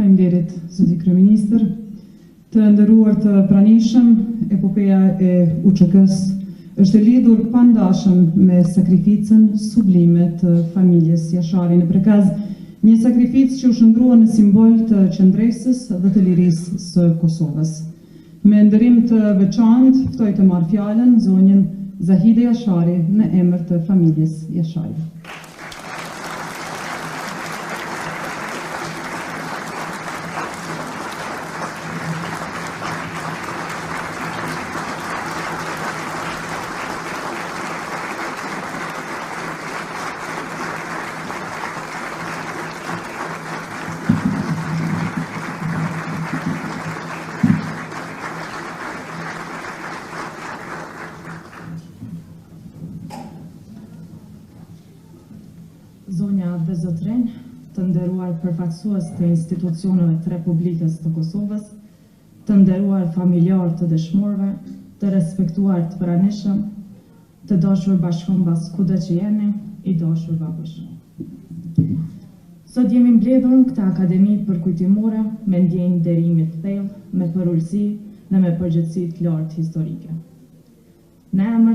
Faleminderit, zoti kryeministër. Të nderuar të pranishëm, epopeja e UÇK-s është e lidhur pandashëm me sakrificën sublime të familjes Jashari në Prekaz, një sakrificë që u shndrua në simbol të qëndresës dhe të lirisë së Kosovës. Me nderim të veçantë, ftoj të marrë fjalën zonjën Zahide Jashari në emër të familjes Jashari. Zonja dhe zotrinj, të nderuar përfaqësues të institucioneve të Republikës të Kosovës, të nderuar familjar të dëshmorëve, të respektuar të pranishëm, të dashur bashkëkombës kudo që jeni, i dashur babësh. Sot jemi mbledhur në këtë akademi përkujtimore me ndjenjë nderimi të thellë, me përulësi dhe me përgjegjësi të lartë historike. Në emër